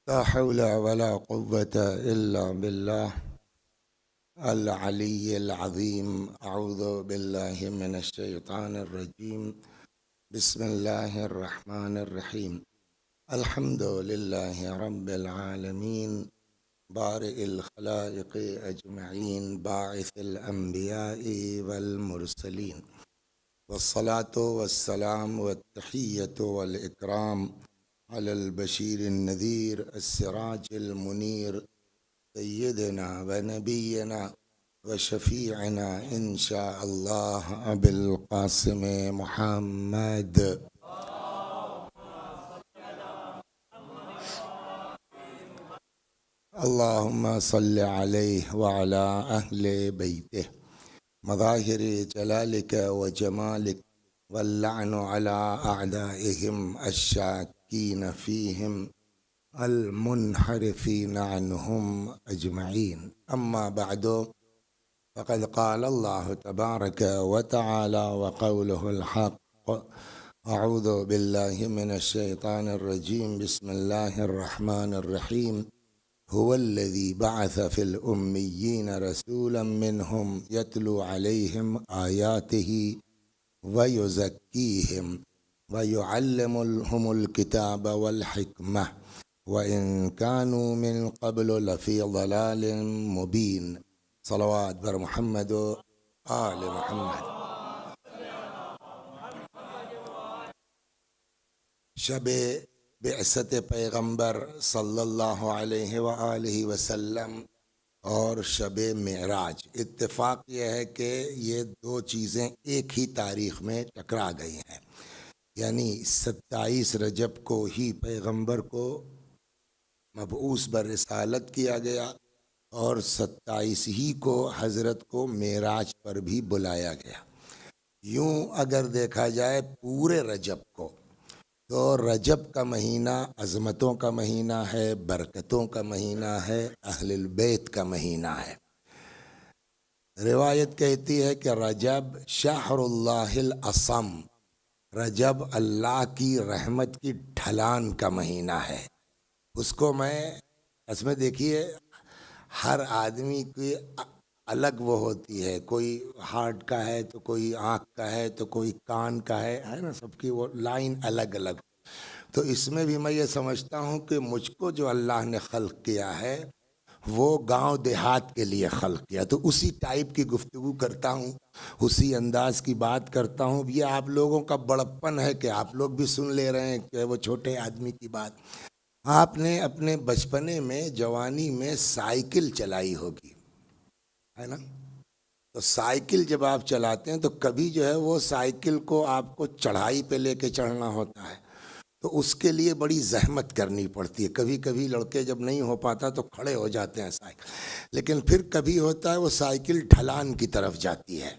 لا حول ولا قوة إلا بالله العلي العظيم. أعوذ بالله من الشيطان الرجيم. بسم الله الرحمن الرحيم. الحمد لله رب العالمين، بارئ الخلائق أجمعين، باعث الأنبياء والمرسلين، والصلاة والسلام والتحية والإكرام على البشير النذير السراج المنير سيدنا ونبينا وشفيعنا إن شاء الله أبي القاسم محمد. اللهم صل عليه وعلى أهل بيته مظاهر جلالك وجمالك، واللعن على أعدائهم الشاكين فيهم المنحرفين عنهم أجمعين. أما بعد، فقد قال الله تبارك وتعالى وقوله الحق: أعوذ بالله من الشيطان الرجيم. بسم الله الرحمن الرحيم. هو الذي بعث في الأميين رسولا منهم يتلو عليهم آياته ويزكيهم ويعلمهم الكتاب والحكمة وإن كانوا من قبل لفي ضلال مبين. صلوات بر محمد و آل محمد. شب بعثت پیغمبر صلی اللہ علیہ وآلہ وسلم اور شب معراج، اتفاق یہ ہے کہ یہ دو چیزیں ایک ہی تاریخ میں ٹکرا گئی ہیں، یعنی 27 رجب کو ہی پیغمبر کو مبعوث برسالت کیا گیا اور 27 ہی کو حضرت کو معراج پر بھی بلایا گیا۔ یوں اگر دیکھا جائے پورے رجب کو، تو رجب کا مہینہ عظمتوں کا مہینہ ہے، برکتوں کا مہینہ ہے، اہل البیت کا مہینہ ہے۔ روایت کہتی ہے کہ رجب شہر اللہ العصم، رجب اللہ کی رحمت کی ڈھلان کا مہینہ ہے۔ اس میں دیکھیے ہر آدمی کی الگ وہ ہوتی ہے، کوئی ہارٹ کا ہے تو کوئی آنکھ کا ہے تو کوئی کان کا ہے نا، سب کی وہ لائن الگ الگ۔ تو اس میں بھی میں یہ سمجھتا ہوں کہ مجھ کو جو اللہ نے خلق کیا ہے وہ گاؤں دیہات کے لیے خلق کیا، تو اسی ٹائپ کی گفتگو کرتا ہوں، اسی انداز کی بات کرتا ہوں۔ یہ آپ لوگوں کا بڑپن ہے کہ آپ لوگ بھی سن لے رہے ہیں کہ وہ چھوٹے آدمی کی بات۔ آپ نے اپنے بچپنے میں، جوانی میں سائیکل چلائی ہوگی، ہے نا؟ تو سائیکل جب آپ چلاتے ہیں تو کبھی جو ہے وہ سائیکل کو آپ کو چڑھائی پہ لے کے چڑھنا ہوتا ہے، تو اس کے لیے بڑی زحمت کرنی پڑتی ہے۔ کبھی کبھی لڑکے جب نہیں ہو پاتا تو کھڑے ہو جاتے ہیں سائیکل، لیکن پھر کبھی ہوتا ہے وہ سائیکل ڈھلان کی طرف جاتی ہے،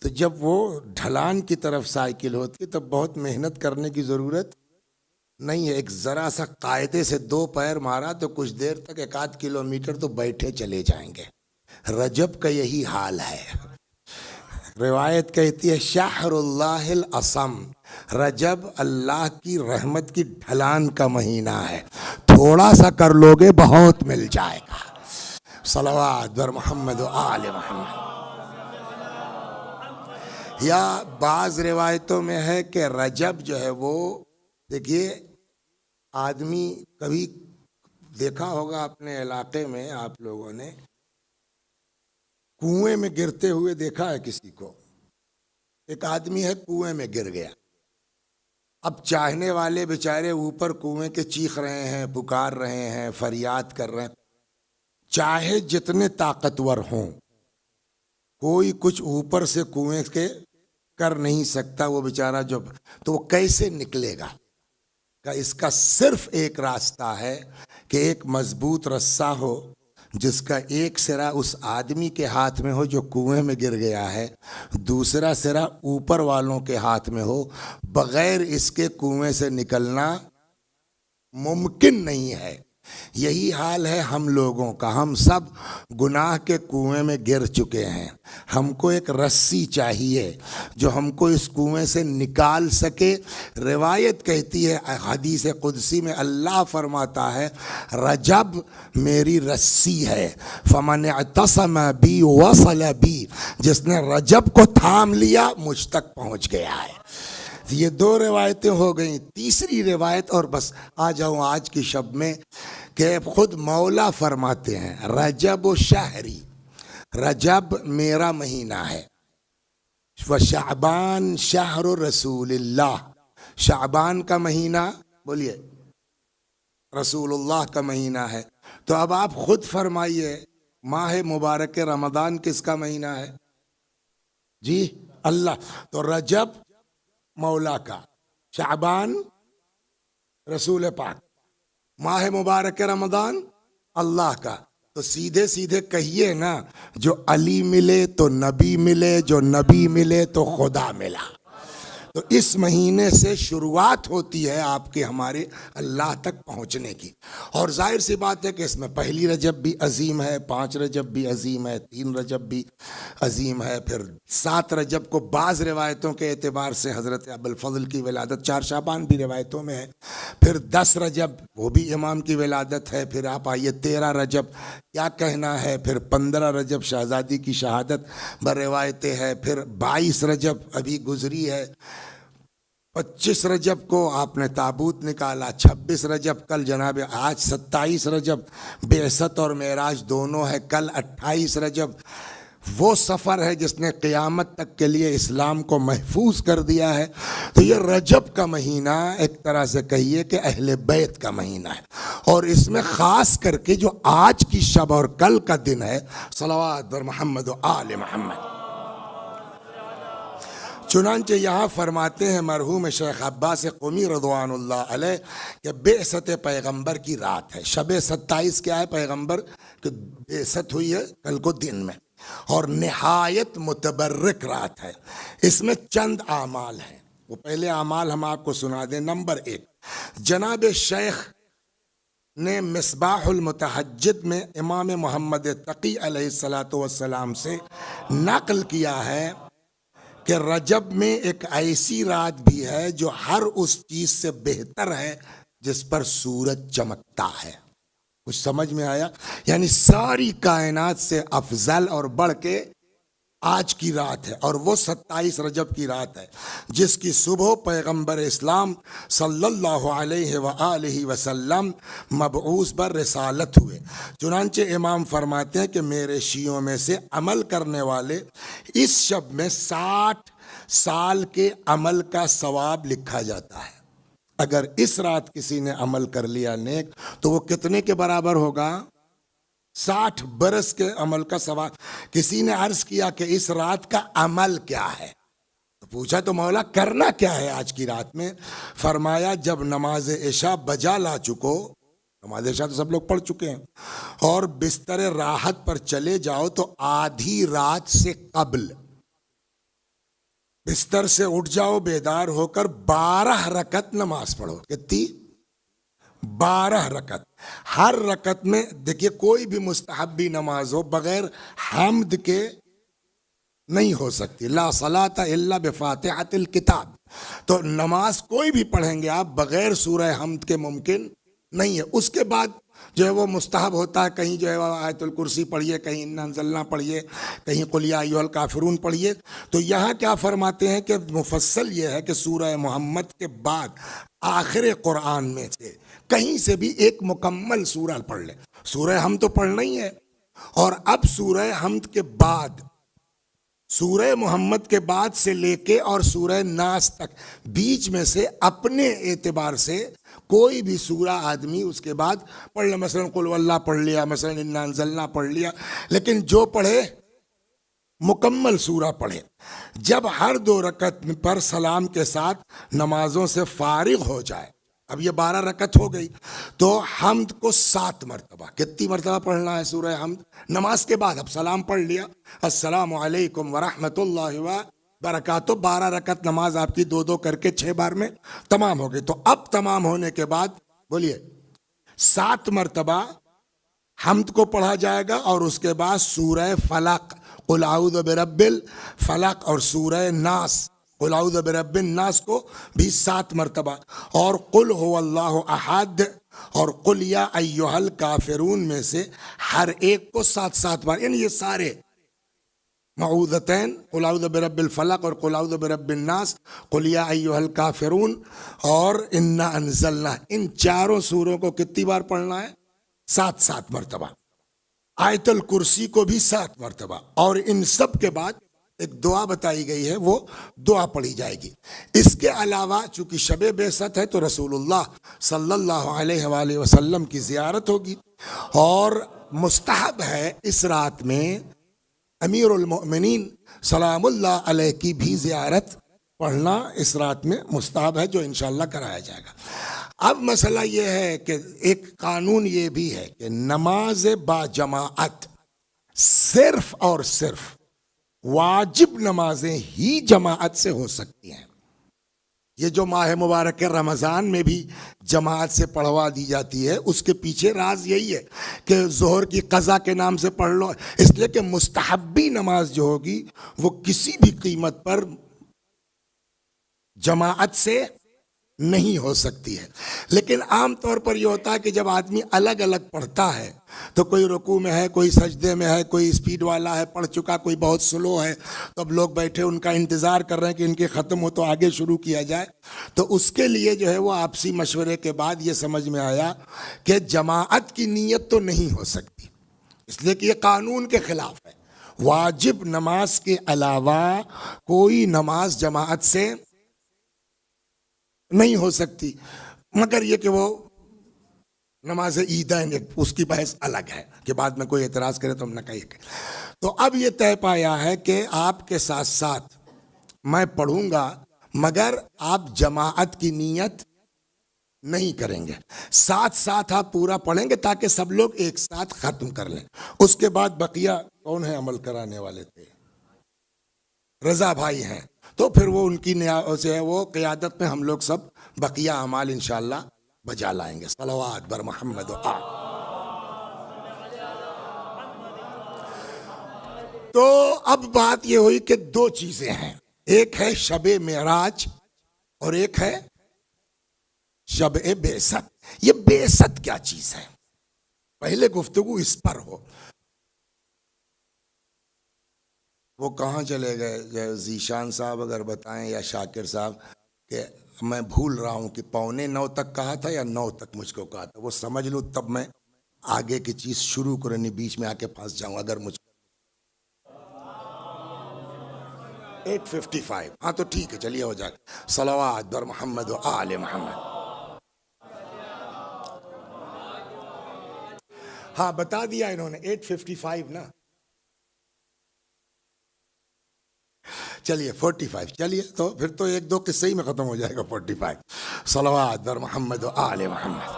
تو جب وہ ڈھلان کی طرف سائیکل ہوتی ہے تو بہت محنت کرنے کی ضرورت نہیں ہے، ایک ذرا سا قاعدے سے 2 پیر مارا تو کچھ دیر تک 1 کلومیٹر تو بیٹھے چلے جائیں گے۔ رجب کا یہی حال ہے۔ روایت کہتی ہے شہر اللہ العصم، رجب اللہ کی رحمت کی ڈھلان کا مہینہ ہے، تھوڑا سا کر لوگے بہت مل جائے گا۔ صلوات بر محمد و آل محمد۔ یا بعض روایتوں میں ہے کہ رجب جو ہے وہ، دیکھیے آدمی کبھی دیکھا ہوگا اپنے علاقے میں، آپ لوگوں نے کنویں میں گرتے ہوئے دیکھا ہے کسی کو؟ ایک آدمی ہے کنویں میں گر گیا، اب چاہنے والے بیچارے اوپر کنویں کے چیخ رہے ہیں، پکار رہے ہیں، فریاد کر رہے ہیں، چاہے جتنے طاقتور ہوں کوئی کچھ اوپر سے کنویں کے کر نہیں سکتا۔ وہ بیچارہ جو، تو وہ کیسے نکلے گا؟ کہ اس کا صرف ایک راستہ ہے کہ ایک مضبوط رسہ ہو جس کا ایک سرا اس آدمی کے ہاتھ میں ہو جو کنویں میں گر گیا ہے، دوسرا سرا اوپر والوں کے ہاتھ میں ہو، بغیر اس کے کنویں سے نکلنا ممکن نہیں ہے۔ یہی حال ہے ہم لوگوں کا. ہم سب گناہ کے کنویں میں گر چکے ہیں. ہم کو ایک رسی چاہیے جو ہم کو اس کنویں سے نکال سکے. روایت کہتی ہے, حدیث قدسی میں اللہ فرماتا ہے رجب میری رسی ہے, فمن اعتصم بی وصل بی, جس نے رجب کو تھام لیا مجھ تک پہنچ گیا ہے. یہ دو روایتیں ہو گئیں. تیسری روایت, اور بس آ جاؤں آج کی شب میں, کہ خود مولا فرماتے ہیں رجب و شہری, رجب میرا مہینہ ہے, وشعبان شہر رسول اللہ, شعبان کا مہینہ بولیے رسول اللہ کا مہینہ ہے. تو اب آپ خود فرمائیے ماہ مبارک رمضان کس کا مہینہ ہے؟ جی اللہ. تو رجب مولا کا, شعبان رسول پاک, ماہ مبارک رمضان اللہ کا. تو سیدھے سیدھے کہیے نا, جو علی ملے تو نبی ملے, جو نبی ملے تو خدا ملا. تو اس مہینے سے شروعات ہوتی ہے آپ کے ہمارے اللہ تک پہنچنے کی. اور ظاہر سی بات ہے کہ اس میں پہلی رجب بھی عظیم ہے, 5 رجب بھی عظیم ہے, 3 رجب بھی عظیم ہے, پھر 7 رجب کو بعض روایتوں کے اعتبار سے حضرت ابوالفضل کی ولادت, 4 شعبان بھی روایتوں میں ہے, پھر 10 رجب وہ بھی امام کی ولادت ہے, پھر آپ آئیے 13 رجب کیا کہنا ہے, پھر 15 رجب شہزادی کی شہادت بروایتیں ہے, پھر 22 رجب ابھی گزری ہے, 25 رجب کو آپ نے تابوت نکالا, 26 رجب کل جناب, آج 27 رجب بعثت اور معراج دونوں ہے, کل 28 رجب وہ سفر ہے جس نے قیامت تک کے لیے اسلام کو محفوظ کر دیا ہے. تو یہ رجب کا مہینہ ایک طرح سے کہیے کہ اہل بیت کا مہینہ ہے, اور اس میں خاص کر کے جو آج کی شب اور کل کا دن ہے, صلوات بر محمد و آل محمد. چنانچہ یہاں فرماتے ہیں مرحوم شیخ عباس قمی رضوان اللہ علیہ کہ بعثت پیغمبر کی رات ہے. شب 27 کیا ہے پیغمبر کہ بعثت ہوئی ہے کل کو دن میں, اور نہایت متبرک رات ہے. اس میں چند اعمال ہیں, وہ پہلے اعمال ہم آپ کو سنا دیں. نمبر 1, جناب شیخ نے مصباح المتحجد میں امام محمد تقی علیہ السلام سے نقل کیا ہے کہ رجب میں ایک ایسی رات بھی ہے جو ہر اس چیز سے بہتر ہے جس پر سورج چمکتا ہے. کچھ سمجھ میں آیا؟ یعنی ساری کائنات سے افضل اور بڑھ کے آج کی رات ہے, اور وہ 27 رجب کی رات ہے جس کی صبح پیغمبر اسلام صلی اللہ علیہ وآلہ وسلم مبعوث بر رسالت ہوئے. چنانچہ امام فرماتے ہیں کہ میرے شیعوں میں سے عمل کرنے والے اس شب میں 60 سال کے عمل کا ثواب لکھا جاتا ہے. اگر اس رات کسی نے عمل کر لیا نیک تو وہ کتنے کے برابر ہوگا؟ 60 برس کے عمل کا ثواب. کسی نے عرض کیا کہ اس رات کا عمل کیا ہے, تو پوچھا تو مولا کرنا کیا ہے آج کی رات میں؟ فرمایا جب نماز عشاء بجا لا چکو, نماز عشاء تو سب لوگ پڑھ چکے ہیں, اور بستر راحت پر چلے جاؤ تو آدھی رات سے قبل بستر سے اٹھ جاؤ, بیدار ہو کر 12 رکعت نماز پڑھو. کتنی؟ 12 رکعت. ہر رکعت میں دیکھیے کوئی بھی مستحبی نماز ہو بغیر حمد کے نہیں ہو سکتی. لا صلاۃ الا بفاتحۃ الکتاب. تو نماز کوئی بھی پڑھیں گے آپ بغیر سورہ حمد کے ممکن نہیں ہے. اس کے بعد جو ہے وہ مستحب ہوتا ہے, کہیں جو ہے آیت الکرسی پڑھیے, کہیں انا انزلنا پڑھیے, کہیں قل یا ایھا الکافرون پڑھیے. تو یہاں کیا فرماتے ہیں کہ مفصل یہ ہے کہ سورہ محمد کے بعد آخر قرآن میں سے کہیں سے بھی ایک مکمل سورہ پڑھ لے. سورہ حمد تو پڑھنا ہی ہے, اور اب سورہ حمد کے بعد, سورہ محمد کے بعد سے لے کے اور سورہ ناس تک بیچ میں سے اپنے اعتبار سے کوئی بھی سورہ آدمی اس کے بعد پڑھ لے. مثلا قل واللہ پڑھ لیا, مثلا انا انزلنا پڑھ لیا, لیکن جو پڑھے مکمل سورہ پڑھے. جب ہر 2 رکعت پر سلام کے ساتھ نمازوں سے فارغ ہو جائے, اب یہ 12 رکعت ہو گئی, تو حمد کو 7 مرتبہ, کتنی مرتبہ پڑھنا ہے سورہ حمد نماز کے بعد؟ اب سلام پڑھ لیا, السلام علیکم ورحمۃ اللہ وبرکاتہ, 12 رکعت نماز آپ کی 2 کر کے 6 بار میں تمام ہو گئی. تو اب تمام ہونے کے بعد بولیے 7 مرتبہ حمد کو پڑھا جائے گا اور اس کے بعد سورہ فلق قل اعوذ برب الفلق اور سورہ ناس قل اعوذ برب الناس کو بھی 7 مرتبہ اور قل هو اللہ احد اور قل یا ایھا الکافرون میں سے ہر ایک کو 7 بار، یعنی یہ سارے معوذتین قل اعوذ برب الفلق اور قل اعوذ برب الناس قل یا ایھا الکافرون اور انا انزلنا، ان چاروں سوروں کو کتنی بار پڑھنا ہے؟ 7 مرتبہ۔ آیت الکرسی کو بھی 7 مرتبہ، اور ان سب کے بعد ایک دعا بتائی گئی ہے، وہ دعا پڑھی جائے گی۔ اس کے علاوہ چونکہ شب بعثت ہے تو رسول اللہ صلی اللہ علیہ وآلہ وسلم کی زیارت ہوگی، اور مستحب ہے اس رات میں امیر المؤمنین سلام اللہ علیہ کی بھی زیارت پڑھنا اس رات میں مستحب ہے، جو انشاءاللہ کرایا جائے گا۔ اب مسئلہ یہ ہے کہ ایک قانون یہ بھی ہے کہ نماز با جماعت صرف اور صرف واجب نمازیں ہی جماعت سے ہو سکتی ہیں۔ یہ جو ماہ مبارک رمضان میں بھی جماعت سے پڑھوا دی جاتی ہے، اس کے پیچھے راز یہی ہے کہ ظہر کی قضا کے نام سے پڑھ لو، اس لیے کہ مستحبی نماز جو ہوگی وہ کسی بھی قیمت پر جماعت سے نہیں ہو سکتی ہے۔ لیکن عام طور پر یہ ہوتا ہے کہ جب آدمی الگ الگ پڑھتا ہے تو کوئی رکوع میں ہے، کوئی سجدے میں ہے، کوئی اسپیڈ والا ہے پڑھ چکا، کوئی بہت سلو ہے، تو اب لوگ بیٹھے ان کا انتظار کر رہے ہیں کہ ان کے ختم ہو تو آگے شروع کیا جائے۔ تو اس کے لیے جو ہے وہ آپسی مشورے کے بعد یہ سمجھ میں آیا کہ جماعت کی نیت تو نہیں ہو سکتی، اس لیے کہ یہ قانون کے خلاف ہے۔ واجب نماز کے علاوہ کوئی نماز جماعت سے نہیں ہو سکتی، مگر یہ کہ وہ نماز عیدین اس کی بحث الگ ہے کہ بعد میں کوئی اعتراض کرے تو ہم نہ کہیں۔ تو اب یہ طے پایا ہے کہ آپ کے ساتھ ساتھ میں پڑھوں گا، مگر آپ جماعت کی نیت نہیں کریں گے، ساتھ آپ پورا پڑھیں گے تاکہ سب لوگ ایک ساتھ ختم کر لیں۔ اس کے بعد بقیہ کون ہے عمل کرانے والے تھے؟ رضا بھائی ہیں، تو پھر وہ ان کی سے وہ قیادت میں ہم لوگ سب بقیہ اعمال انشاءاللہ بجا لائیں گے۔ صلوات بر محمد و آل۔ تو اب بات یہ ہوئی کہ 2 چیزیں ہیں، ایک ہے شب معراج اور ایک ہے شب بعثت۔ یہ بعثت کیا چیز ہے؟ پہلے گفتگو اس پر ہو۔ وہ کہاں چلے گئے ذیشان صاحب، اگر بتائیں، یا شاکر صاحب، کہ میں بھول رہا ہوں کہ 8:45 تک کہا تھا یا 9 تک مجھ کو کہا تھا، وہ سمجھ لوں تب میں آگے کی چیز شروع کرنی، بیچ میں آ کے پھنس جاؤں اگر مجھ 8:55، ہاں تو ٹھیک ہے، چلیے ہو جائے۔ صلوات بر محمد و آل محمد۔ ہاں بتا دیا انہوں نے 8:55 نا، چلیے 45، چلیے تو پھر تو 1-2 قصے ہی میں ختم ہو جائے گا 45۔ صلوات بر محمد و آل محمد۔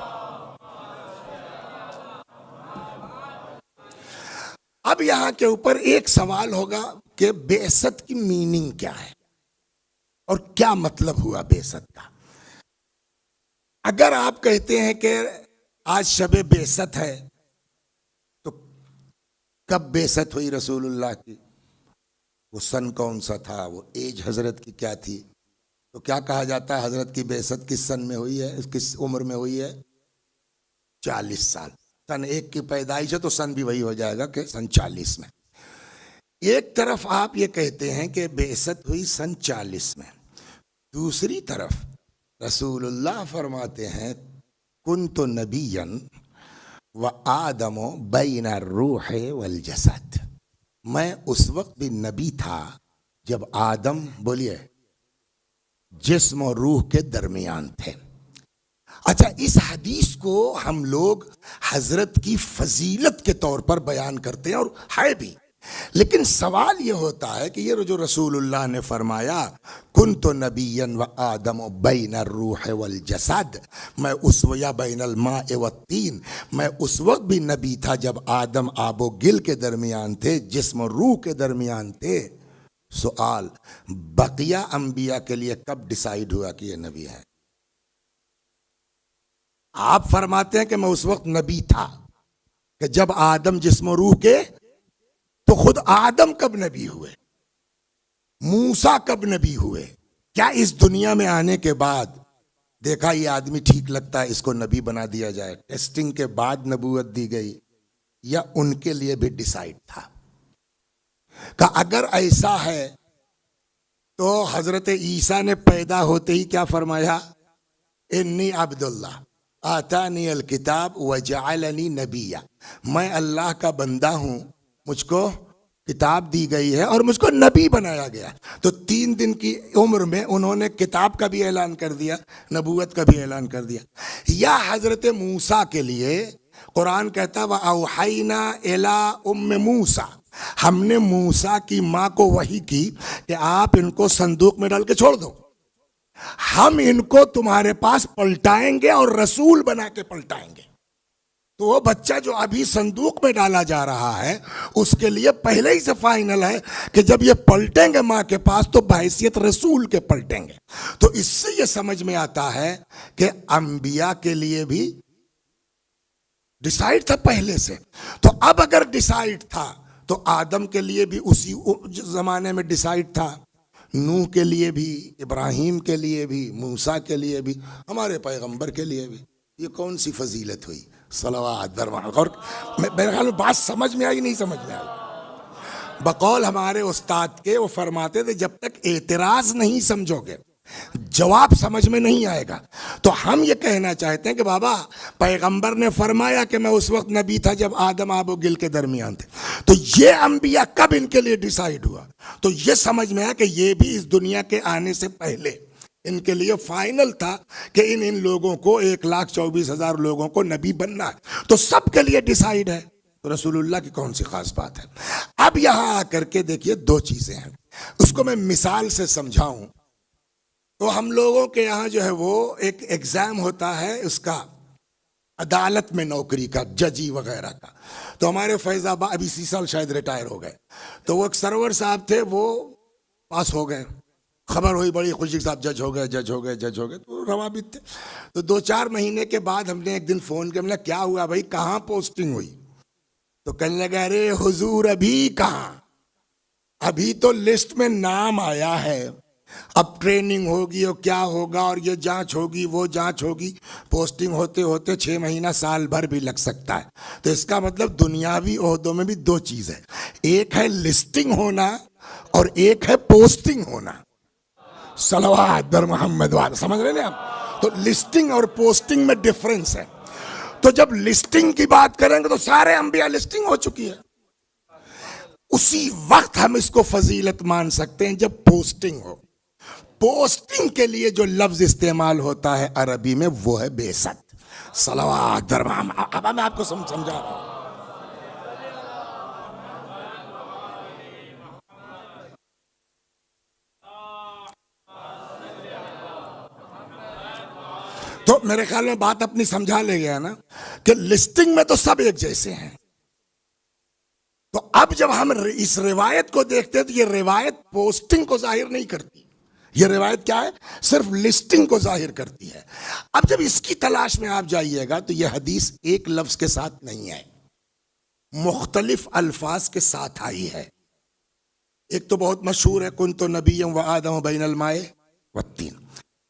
اب یہاں کے اوپر ایک سوال ہوگا کہ بعثت کی میننگ کیا ہے اور کیا مطلب ہوا بعثت کا۔ اگر آپ کہتے ہیں کہ آج شب بعثت ہے تو کب بعثت ہوئی رسول اللہ کی، وہ سن کون سا تھا، وہ ایج حضرت کی کیا تھی، تو کیا کہا جاتا ہے حضرت کی بعثت کس سن میں ہوئی ہے، کس عمر میں ہوئی ہے؟ 40 سال۔ سن 1 کی پیدائش ہے تو سن بھی وہی ہو جائے گا کہ سن 40 میں۔ ایک طرف آپ یہ کہتے ہیں کہ بعثت ہوئی سن 40 میں، دوسری طرف رسول اللہ فرماتے ہیں کنت نبیا و آدم بین الروح والجسد، میں اس وقت بھی نبی تھا جب آدم، بولیے، جسم اور روح کے درمیان تھے۔ اچھا، اس حدیث کو ہم لوگ حضرت کی فضیلت کے طور پر بیان کرتے ہیں، اور ہے بھی، لیکن سوال یہ ہوتا ہے کہ یہ جو رسول اللہ نے فرمایا کنت نبیا و آدم بین الروح والجسد، میں اس یا بین الماء والطین، میں اس وقت بھی نبی تھا جب آدم آب و گل کے درمیان تھے، جسم و روح کے درمیان تھے۔ سوال، بقیہ انبیاء کے لیے کب ڈیسائیڈ ہوا کہ یہ نبی ہے؟ آپ فرماتے ہیں کہ میں اس وقت نبی تھا کہ جب آدم جسم و روح کے، تو خود آدم کب نبی ہوئے؟ موسیٰ کب نبی ہوئے؟ کیا اس دنیا میں آنے کے بعد دیکھا یہ آدمی ٹھیک لگتا ہے اس کو نبی بنا دیا جائے، ٹیسٹنگ کے بعد نبوت دی گئی، یا ان کے لیے بھی ڈیسائیڈ تھا؟ کہ اگر ایسا ہے تو حضرت عیسیٰ نے پیدا ہوتے ہی کیا فرمایا؟ انی عبداللہ آتانی الکتاب وجعلنی نبیا، میں اللہ کا بندہ ہوں، مجھ کو کتاب دی گئی ہے اور مجھ کو نبی بنایا گیا۔ تو 3 دن کی عمر میں انہوں نے کتاب کا بھی اعلان کر دیا، نبوت کا بھی اعلان کر دیا۔ یا حضرت موسیٰ کے لیے قرآن کہتا وَأَوْحَيْنَا إِلَىٰ أُمِّ مُوسیٰ، ہم نے موسیٰ کی ماں کو وحی کی کہ آپ ان کو صندوق میں ڈال کے چھوڑ دو، ہم ان کو تمہارے پاس پلٹائیں گے اور رسول بنا کے پلٹائیں گے۔ تو وہ بچہ جو ابھی صندوق میں ڈالا جا رہا ہے اس کے لیے پہلے ہی سے فائنل ہے کہ جب یہ پلٹیں گے ماں کے پاس تو بحیثیت رسول کے پلٹیں گے۔ تو اس سے یہ سمجھ میں آتا ہے کہ انبیاء کے لیے بھی ڈیسائیڈ تھا پہلے سے۔ تو اب اگر ڈیسائیڈ تھا تو آدم کے لیے بھی اسی زمانے میں ڈیسائیڈ تھا، نوح کے لیے بھی، ابراہیم کے لیے بھی، موسیٰ کے لیے بھی، ہمارے پیغمبر کے لیے بھی۔ یہ کون سی فضیلت ہوئی؟ صلوات درمان۔ اور میرے خیال میں بات سمجھ میں آئی نہیں سمجھ میں آئی؟ بقول ہمارے استاد کے وہ فرماتے تھے جب تک اعتراض نہیں سمجھو گے، جواب سمجھ میں نہیں آئے گا۔ تو ہم یہ کہنا چاہتے ہیں کہ بابا پیغمبر نے فرمایا کہ میں اس وقت نبی تھا جب آدم آب و گل کے درمیان تھے، تو یہ انبیاء کب ان کے لیے ڈیسائیڈ ہوا؟ تو یہ سمجھ میں آیا کہ یہ بھی اس دنیا کے آنے سے پہلے ان کے لیے فائنل تھا کہ ان لوگوں کو 1,24,000 لوگوں کو نبی بننا ہے، تو سب کے لیے ڈیسائیڈ ہے۔ تو رسول اللہ کی کون سی خاص بات ہے؟ اب یہاں آ کر کے دیکھیے 2 چیزیں ہیں، اس کو میں مثال سے سمجھاؤں تو ہم لوگوں کے یہاں جو ہے وہ ایک ایگزام ہوتا ہے اس کا عدالت میں نوکری کا، ججی وغیرہ کا۔ تو ہمارے فیض آباد ابھی اسی سال شاید ریٹائر ہو گئے، تو وہ ایک سرور صاحب تھے، وہ پاس ہو گئے، خبر ہوئی بڑی خوشی صاحب جج ہو گئے جج ہو گئے جج ہو گئے، تو روابط تھے۔ تو 2-4 مہینے کے بعد ہم نے ایک دن فون کیا، ہم نے کیا ہوا بھائی کہاں پوسٹنگ ہوئی؟ تو کہنے لگا ارے حضور ابھی کہاں، ابھی تو لسٹ میں نام آیا ہے، اب ٹریننگ ہوگی اور کیا ہوگا اور یہ جانچ ہوگی وہ جانچ ہوگی، پوسٹنگ ہوتے ہوتے 6 مہینہ سال بھر بھی لگ سکتا ہے۔ تو اس کا مطلب دنیاوی عہدوں میں بھی 2 چیز ہے، ایک ہے لسٹنگ ہونا اور ایک ہے پوسٹنگ ہونا۔ صلوات بر محمد والے، سمجھ رہے ہیں آپ؟ تو لسٹنگ اور پوسٹنگ میں ڈفرنس ہے۔ تو جب لسٹنگ کی بات کریں گے تو سارے انبیاء لسٹنگ ہو چکی ہے، اسی وقت ہم اس کو فضیلت مان سکتے ہیں جب پوسٹنگ ہو۔ پوسٹنگ کے لیے جو لفظ استعمال ہوتا ہے عربی میں وہ ہے بعثت۔ صلوات بر محمد۔ اب میں آپ کو سمجھا رہا ہوں۔ تو میرے خیال میں بات اپنی سمجھا لے گیا نا کہ لسٹنگ میں تو سب ایک جیسے ہیں۔ تو اب جب ہم اس روایت کو دیکھتے ہیں تو یہ روایت پوسٹنگ کو ظاہر نہیں کرتی، یہ روایت کیا ہے؟ صرف لسٹنگ کو ظاہر کرتی ہے۔ اب جب اس کی تلاش میں آپ جائیے گا تو یہ حدیث ایک لفظ کے ساتھ نہیں ہے، مختلف الفاظ کے ساتھ آئی ہے۔ ایک تو بہت مشہور ہے کنت نبیا وآدم بین الماء والطین،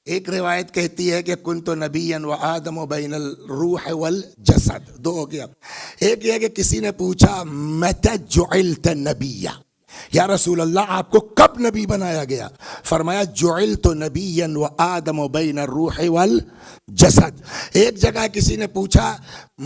ایک روایت کہتی ہے کہ کنت نبیا وآدم بین الروح والجسد، 2 ہو گیا۔ ایک یہ کہ کسی نے پوچھا متی جعلت نبیا، یا رسول اللہ آپ کو کب نبی بنایا گیا؟ فرمایا جعلت نبیا وآدم بین الروح والجسد۔ ایک جگہ کسی نے پوچھا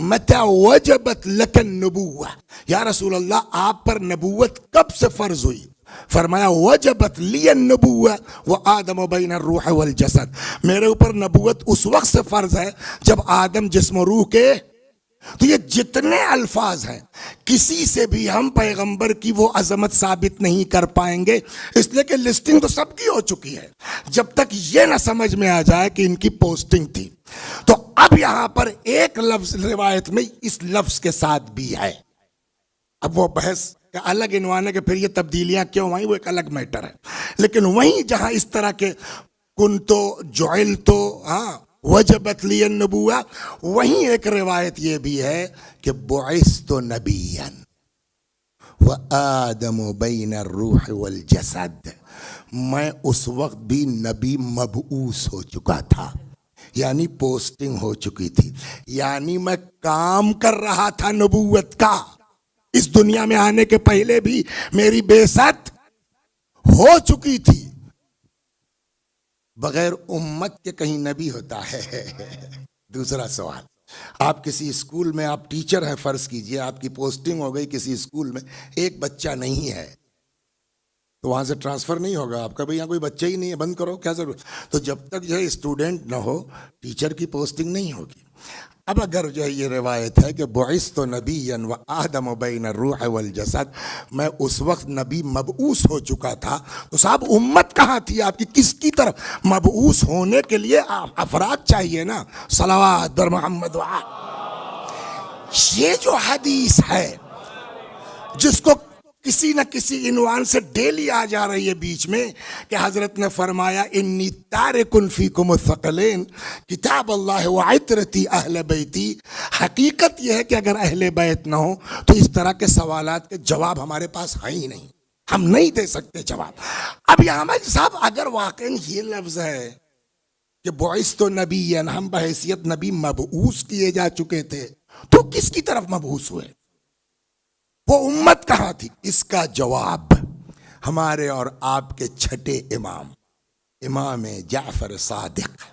متی وجبت لک النبوہ، یا رسول اللہ آپ پر نبوت کب سے فرض ہوئی؟ فرمایا وجبت لی النبوہ وآدم بین الروح والجسد، میرے اوپر نبوت اس وقت سے فرض ہے جب آدم جسم و روح کے۔ تو یہ جتنے الفاظ ہیں کسی سے بھی ہم پیغمبر کی وہ عظمت ثابت نہیں کر پائیں گے، اس لیے کہ لسٹنگ تو سب کی ہو چکی ہے، جب تک یہ نہ سمجھ میں آ جائے کہ ان کی پوسٹنگ تھی۔ تو اب یہاں پر ایک لفظ روایت میں اس لفظ کے ساتھ بھی ہے، اب وہ بحث کا الگ عنوان ہے کہ پھر یہ تبدیلیاں کیوں آئیں، وہ ایک الگ میٹر ہے۔ لیکن وہیں جہاں اس طرح کے کنتو جعلتو، ہاں وجبت لی النبوہ. وہیں ایک روایت یہ بھی ہے کہ بعثت نبیا وآدم بین الروح والجسد. میں اس وقت بھی نبی مبعوث ہو چکا تھا، یعنی پوسٹنگ ہو چکی تھی، یعنی میں کام کر رہا تھا نبوت کا. اس دنیا میں آنے کے پہلے بھی میری بعثت ہو چکی تھی. بغیر امت کے کہیں نبی ہوتا ہے؟ دوسرا سوال، آپ کسی اسکول میں آپ ٹیچر ہیں، فرض کیجئے آپ کی پوسٹنگ ہو گئی کسی اسکول میں، ایک بچہ نہیں ہے تو وہاں سے ٹرانسفر نہیں ہوگا آپ کا. بھئی یہاں کوئی بچہ ہی نہیں ہے، بند کرو، کیا ضرورت. تو جب تک جو ہے اسٹوڈنٹ نہ ہو ٹیچر کی پوسٹنگ نہیں ہوگی. اب اگر جو ہے یہ روایت ہے کہ بعثت نبیا وآدم بین الروح والجسد، میں اس وقت نبی مبعوث ہو چکا تھا، تو صاحب امت کہاں تھی آپ کی؟ کس کی طرف مبعوث ہونے کے لیے افراد چاہیے نا. صلوات بر محمد یہ جو حدیث ہے جس کو کسی نہ کسی عنوان سے ڈیلی آ جا رہی ہے بیچ میں، کہ حضرت نے فرمایا انی تارکن فیکم الثقلین کتاب اللہ وعطرتی اہل بیتی. حقیقت یہ ہے کہ اگر اہل بیت نہ ہو تو اس طرح کے سوالات کے جواب ہمارے پاس ہیں ہی نہیں، ہم نہیں دے سکتے جواب. اب یہاں صاحب اگر واقعی یہ لفظ ہے کہ بعثت نبیا، ہم بحیثیت نبی مبعوث کیے جا چکے تھے، تو کس کی طرف مبعوث ہوئے؟ وہ امت کہاں تھی؟ اس کا جواب ہمارے اور آپ کے چھٹے امام، امام جعفر صادق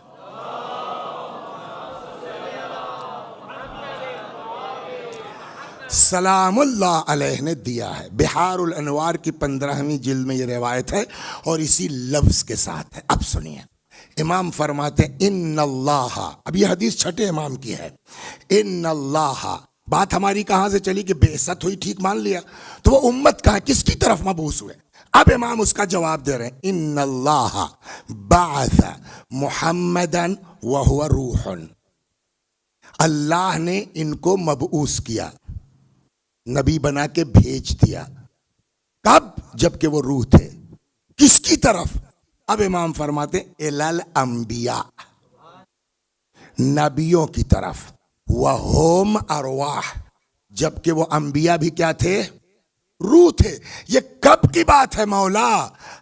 سلام اللہ علیہ نے دیا ہے. بحار الانوار کی 15ویں جلد میں یہ روایت ہے اور اسی لفظ کے ساتھ ہے. اب سنیے، امام فرماتے ہیں ان اللہ، اب یہ حدیث چھٹے امام کی ہے، ان اللہ. بات ہماری کہاں سے چلی کہ بعثت ہوئی، ٹھیک مان لیا، تو وہ امت کہاں، کس کی طرف مبعوث ہوئے؟ اب امام اس کا جواب دے رہے ہیں، ان اللہ بعث محمدا وهو روح. اللہ نے ان کو مبعوث کیا، نبی بنا کے بھیج دیا. کب؟ جبکہ وہ روح تھے. کس کی طرف؟ اب امام فرماتے الالانبیاء، نبیوں کی طرف. وہم ارواح، جبکہ وہ انبیاء بھی کیا تھے؟ روح تھے. یہ کب کی بات ہے مولا؟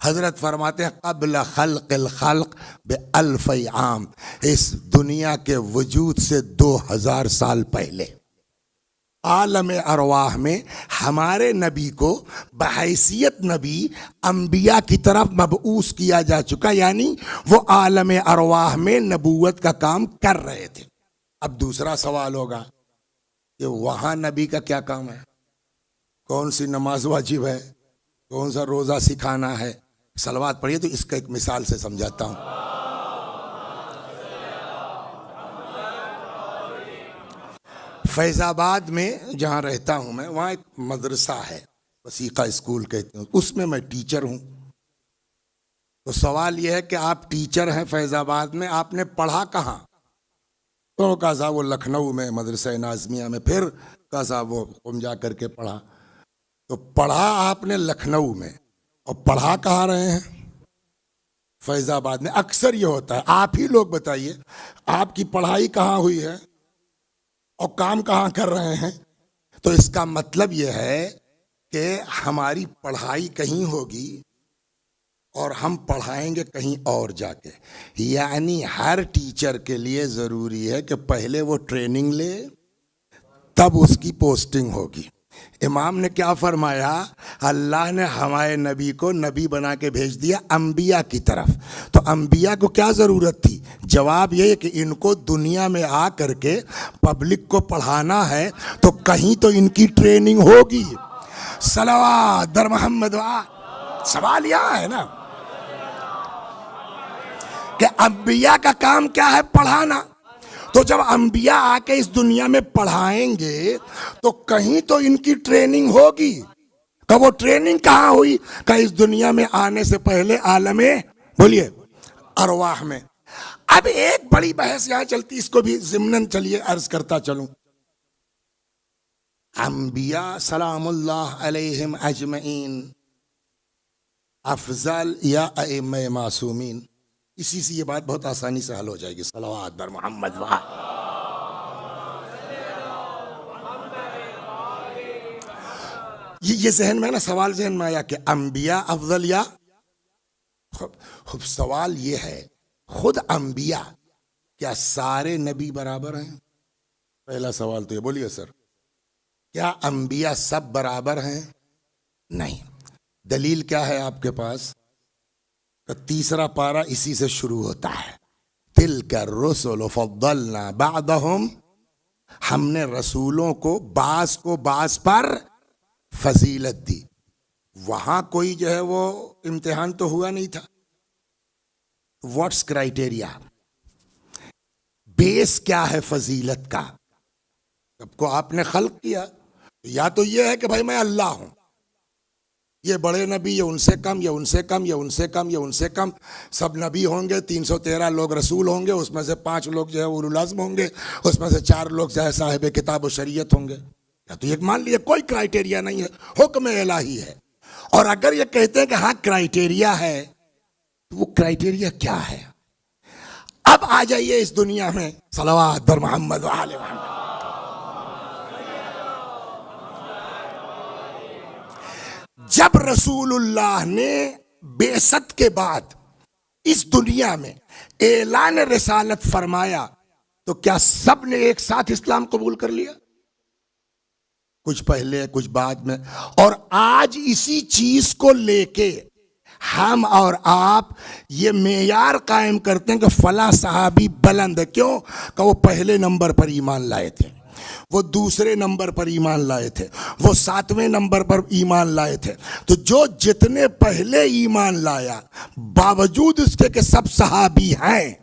حضرت فرماتے ہیں قبل خلق الخلق بألف عام، اس دنیا کے وجود سے 2000 سال پہلے عالم ارواح میں ہمارے نبی کو بحیثیت نبی انبیاء کی طرف مبعوث کیا جا چکا، یعنی وہ عالم ارواح میں نبوت کا کام کر رہے تھے. اب دوسرا سوال ہوگا کہ وہاں نبی کا کیا کام ہے؟ کون سی نماز واجب ہے؟ کون سا روزہ سکھانا ہے؟ صلوات پڑھیے تو اس کا ایک مثال سے سمجھاتا ہوں. فیض آباد میں جہاں رہتا ہوں میں، وہاں ایک مدرسہ ہے، وسیقہ اسکول کہتے ہیں، اس میں ٹیچر ہوں. تو سوال یہ ہے کہ آپ ٹیچر ہیں فیض آباد میں، آپ نے پڑھا کہاں؟ تو کہا صاحب وہ لکھنؤ میں مدرسہ نازمیہ میں. پھر کہا صاحب وہ قم جا کر کے پڑھا. تو پڑھا آپ نے لکھنؤ میں، اور پڑھا کہاں رہے ہیں؟ فیض آباد میں. اکثر یہ ہوتا ہے، آپ ہی لوگ بتائیے آپ کی پڑھائی کہاں ہوئی ہے اور کام کہاں کر رہے ہیں؟ تو اس کا مطلب یہ ہے کہ ہماری پڑھائی کہیں ہوگی اور ہم پڑھائیں گے کہیں اور جا کے. یعنی ہر ٹیچر کے لیے ضروری ہے کہ پہلے وہ ٹریننگ لے، تب اس کی پوسٹنگ ہوگی. امام نے کیا فرمایا؟ اللہ نے ہمارے نبی کو نبی بنا کے بھیج دیا انبیاء کی طرف. تو انبیاء کو کیا ضرورت تھی؟ جواب یہ کہ ان کو دنیا میں آ کر کے پبلک کو پڑھانا ہے، تو کہیں تو ان کی ٹریننگ ہوگی. صلوات در محمد. سوال یہاں ہے نا کہ انبیاء کا کام کیا ہے؟ پڑھانا. تو جب انبیاء آ کے اس دنیا میں پڑھائیں گے تو کہیں تو ان کی ٹریننگ ہوگی. کہ وہ ٹریننگ کہاں ہوئی؟ کہ اس دنیا میں آنے سے پہلے عالم بولیے ارواح میں. اب ایک بڑی بحث یہاں چلتی، اس کو بھی ضمناً چلیے عرض کرتا چلوں. انبیاء سلام اللہ علیہم اجمعین افضل یا ائمہ معصومین؟ اسی سے یہ بات بہت آسانی سے حل ہو جائے گی. صلوات بر محمد وآل. یہ ذہن میں نا سوال ذہن میں آیا کہ انبیاء افضل یا خب سوال یہ ہے خود انبیاء کیا سارے نبی برابر ہیں؟ پہلا سوال تو یہ بولیے سر، کیا انبیاء سب برابر ہیں؟ نہیں. دلیل کیا ہے آپ کے پاس؟ تو تیسرا پارہ اسی سے شروع ہوتا ہے. تلک الرسل فضلنا بعضهم، ہم نے رسولوں کو بعض پر فضیلت دی. وہاں کوئی جو ہے وہ امتحان تو ہوا نہیں تھا. واٹس کرائٹیریا، بیس کیا ہے فضیلت کا؟ سب کو آپ نے خلق کیا، یا تو یہ ہے کہ بھائی میں اللہ ہوں، یہ بڑے نبی یہ ان سے کم، یہ ان سے کم، یہ ان سے کم، یہ ان سے کم، سب نبی ہوں گے، 313 لوگ رسول ہوں گے، اس میں سے 5 لوگ جو ہے اولو العزم ہوں گے، اس میں سے 4 لوگ جو ہے صاحب کتاب و شریعت ہوں گے. یا تو یہ مان لیے کوئی کرائٹیریا نہیں ہے، حکم الہی ہے. اور اگر یہ کہتے ہیں کہ ہاں کرائٹیریا ہے، تو وہ کرائٹیریا کیا ہے؟ اب آ جائیے اس دنیا میں. صلوات بر محمد و آل محمد. جب رسول اللہ نے بعثت کے بعد اس دنیا میں اعلان رسالت فرمایا تو کیا سب نے ایک ساتھ اسلام قبول کر لیا؟ کچھ پہلے کچھ بعد میں. اور آج اسی چیز کو لے کے ہم اور آپ یہ معیار قائم کرتے ہیں کہ فلاں صحابی بلند ہے. کیوں؟ کہ وہ پہلے نمبر پر ایمان لائے تھے، وہ دوسرے نمبر پر ایمان لائے تھے، وہ 7ویں نمبر پر ایمان لائے تھے. تو جو جتنے پہلے ایمان لایا، باوجود اس کے کہ سب صحابی ہیں،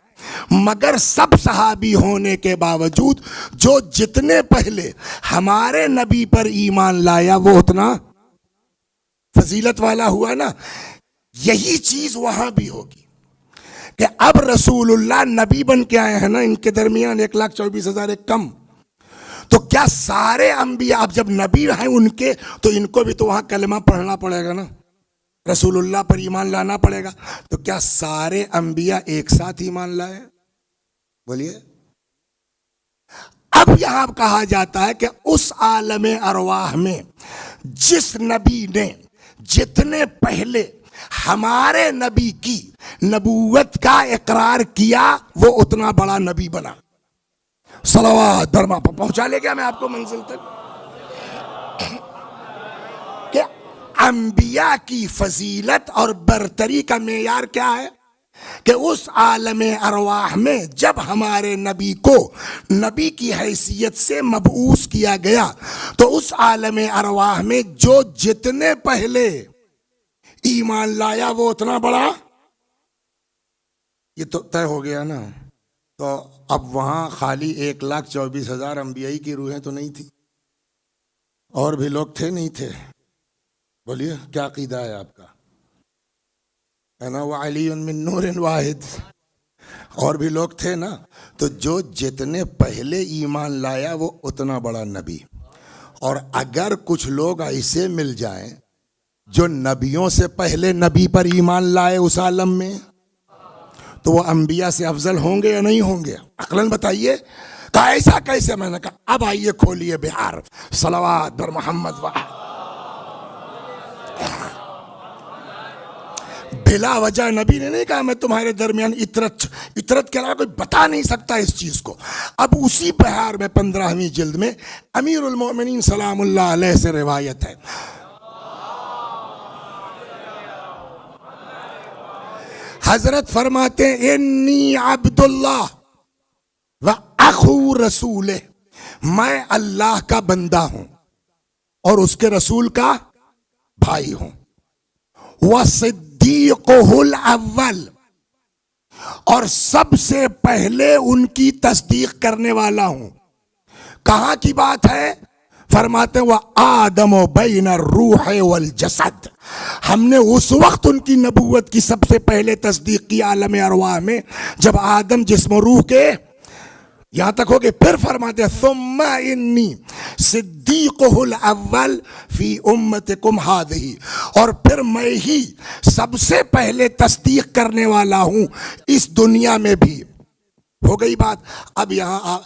مگر سب صحابی ہونے کے باوجود جو جتنے پہلے ہمارے نبی پر ایمان لایا وہ اتنا فضیلت والا ہوا نا. یہی چیز وہاں بھی ہوگی کہ اب رسول اللہ نبی بن کے آئے ہیں نا، ان کے درمیان 1,24,000 ایک کم. تو کیا سارے انبیاء اب جب نبی ہیں ان کے، تو ان کو بھی تو وہاں کلمہ پڑھنا پڑے گا نا، رسول اللہ پر ایمان لانا پڑے گا. تو کیا سارے انبیاء ایک ساتھ ایمان لائے؟ بولیے. اب یہاں کہا جاتا ہے کہ اس عالم ارواح میں جس نبی نے جتنے پہلے ہمارے نبی کی نبوت کا اقرار کیا وہ اتنا بڑا نبی بنا. صلوات برما پہنچا لے گیا میں آپ کو منزل تک. کہ انبیاء کی فضیلت اور برتری کا معیار کیا ہے؟ کہ اس عالم ارواح میں جب ہمارے نبی کو نبی کی حیثیت سے مبعوث کیا گیا تو اس عالم ارواح میں جو جتنے پہلے ایمان لایا وہ اتنا بڑا. یہ تو طے ہو گیا نا. تو اب وہاں خالی 1,24,000 انبیائی کی روحیں تو نہیں تھی، اور بھی لوگ تھے نہیں تھے؟ بولیے کیا عقیدہ ہے آپ کا؟ انا وعلی من نور واحد. اور بھی لوگ تھے نا. تو جو جتنے پہلے ایمان لایا وہ اتنا بڑا نبی. اور اگر کچھ لوگ ایسے مل جائیں جو نبیوں سے پہلے نبی پر ایمان لائے اس عالم میں، تو وہ انبیاء سے افضل ہوں گے یا نہیں ہوں گے؟ عقلاً بتائیے. کہا ایسا کیسے؟ میں نے کہا اب آئیے کھولیے بہار. صلوات بر محمد وآل. بلا وجہ نبی نے نہیں کہا میں تمہارے درمیان اطرت کے علاوہ کوئی بتا نہیں سکتا اس چیز کو. اب اسی بہار میں 15ویں جلد میں امیر المومنین سلام اللہ علیہ سے روایت ہے، حضرت فرماتے ہیں انی عبداللہ و اخو رسول، میں اللہ کا بندہ ہوں اور اس کے رسول کا بھائی ہوں. وصدیقہ الاول، اور سب سے پہلے ان کی تصدیق کرنے والا ہوں. کہاں کی بات ہے؟ فرماتے ہیں وآدم بین الروح والجسد، ہم نے اس وقت ان کی نبوت کی سب سے پہلے تصدیق کی عالم ارواح میں جب آدم جسم و روح کے یہاں تک ہو گئے. پھر فرماتے ہیں ثم انی، صدیقہ الاول فی امتکم ہذہ، اور پھر میں ہی سب سے پہلے تصدیق کرنے والا ہوں اس دنیا میں بھی۔ ہو گئی بات۔ اب یہاں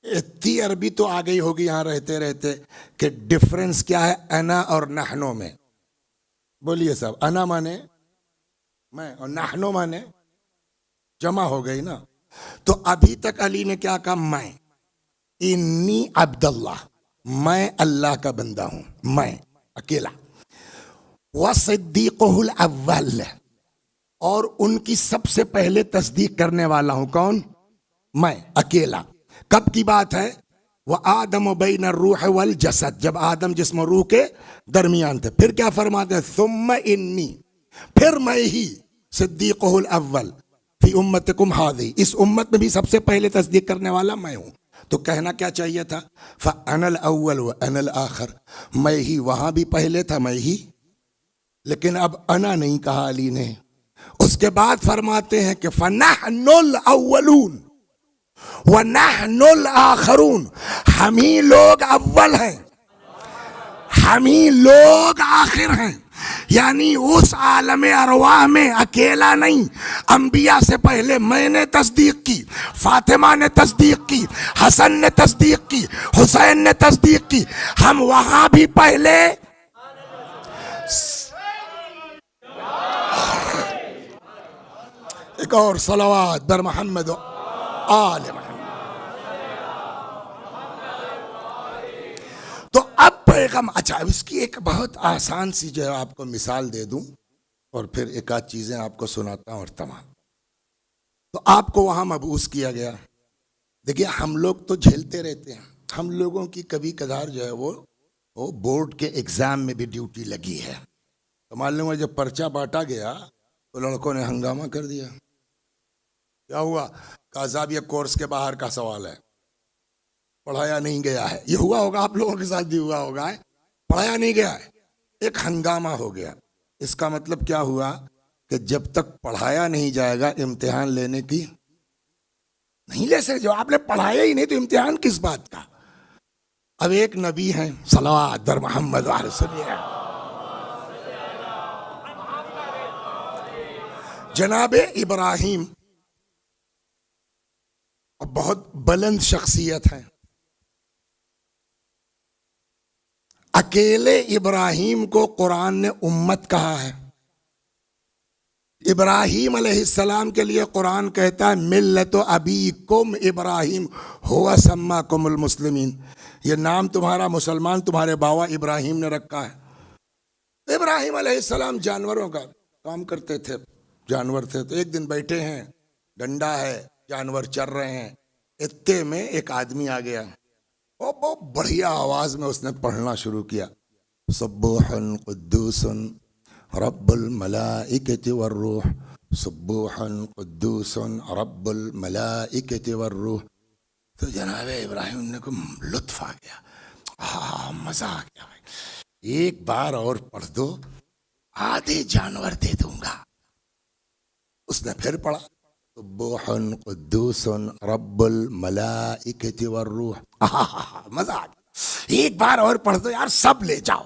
اتنی عربی تو آ گئی ہوگی یہاں رہتے رہتے کہ ڈفرنس کیا ہے انا اور نحنو میں۔ بولیے صاحب، انا مانے میں اور نحنو مانے جمع ہو گئی نا۔ تو ابھی تک علی نے کیا کہا؟ میں، انی عبداللہ، میں اللہ کا بندہ ہوں، میں اکیلا۔ وصدیقہ الاول، اور ان کی سب سے پہلے تصدیق کرنے والا ہوں، کون؟ میں اکیلا۔ کب کی بات ہے؟ وَآدَمُ بَيْنَ الرُّوحِ وَالْجَسَدِ، جب آدم جسم و روح کے درمیان تھے۔ پھر کیا فرماتے ہیں؟ ثُمَّ إِنِّي، پھر میں ہی صدیقہ الاول فی امتکم ہذہ، اس امت میں بھی سب سے پہلے تصدیق کرنے والا میں ہوں۔ تو کہنا کیا چاہیے تھا؟ فَأَنَا الْأَوَّلُ وَأَنَا الْآخِرُ، میں ہی وہاں بھی پہلے تھا، میں ہی، لیکن اب انا نہیں کہا علی نے۔ اس کے بعد فرماتے ہیں کہ فَنَحْنُ الْأَوَّلُونَ وَنَحْنُ الْآخَرُونَ، ہم ہی لوگ اول ہیں، ہم ہی لوگ آخر ہیں۔ یعنی اس عالم ارواح میں اکیلا نہیں، انبیاء سے پہلے میں نے تصدیق کی، فاطمہ نے تصدیق کی، حسن نے تصدیق کی، حسین نے تصدیق کی، ہم وہاں بھی پہلے۔ ایک اور صلوات بر محمد و آل محمد۔ تو اب پیغام، اچھا اس کی ایک بہت آسان سی جو ہے آپ کو مثال دے دوں، اور پھر ایک آدھ چیزیں آپ کو سناتا ہوں اور تمام۔ تو آپ کو وہاں مبعوث کیا گیا۔ دیکھیے ہم لوگ تو جھیلتے رہتے ہیں، ہم لوگوں کی کبھی کبھار جو ہے وہ بورڈ کے ایگزام میں بھی ڈیوٹی لگی ہے۔ تو معلوم ہے جب پرچہ بانٹا گیا تو لڑکوں نے ہنگامہ کر دیا۔ کیا ہوا؟ کہا صاحب یہ کورس کے باہر کا سوال ہے، پڑھایا نہیں گیا ہے۔ یہ ہوا ہوگا آپ لوگوں کے ساتھ بھی ہوا ہوگا، پڑھایا نہیں گیا ہے، ایک ہنگامہ ہو گیا۔ اس کا مطلب کیا ہوا کہ جب تک پڑھایا نہیں جائے گا امتحان لینے کی نہیں لے سکتے۔ جو آپ نے پڑھایا ہی نہیں تو امتحان کس بات کا؟ اب ایک نبی ہیں، صلوات بر محمد وعلى سلیہ، جناب ابراہیم، بہت بلند شخصیت ہے۔ اکیلے ابراہیم کو قرآن نے امت کہا ہے۔ ابراہیم علیہ السلام کے لیے قرآن کہتا ہے ملت ابیکم ابراہیم ہوا سماکم المسلمین، یہ نام تمہارا مسلمان تمہارے باوا ابراہیم نے رکھا ہے۔ ابراہیم علیہ السلام جانوروں کا کام کرتے تھے، جانور تھے۔ تو ایک دن بیٹھے ہیں، ڈنڈا ہے، جانور چر رہے ہیں، اتنے میں ایک آدمی آ گیا، اور بہت بڑھیا آواز میں اس نے پڑھنا شروع کیا، سبوح قدوس رب الملائکۃ والروح، سبوح قدوس رب الملائکۃ والروح۔ تو جناب ابراہیم نے کو لطف آ گیا، مزہ آ گیا، ایک بار اور پڑھ دو آدھے جانور دے دوں گا۔ اس نے پھر پڑھا، سبوح قدوس رب الملائکۃ والروح، مزہ آ گیا، ایک بار اور پڑھ دو یار، سب لے جاؤ۔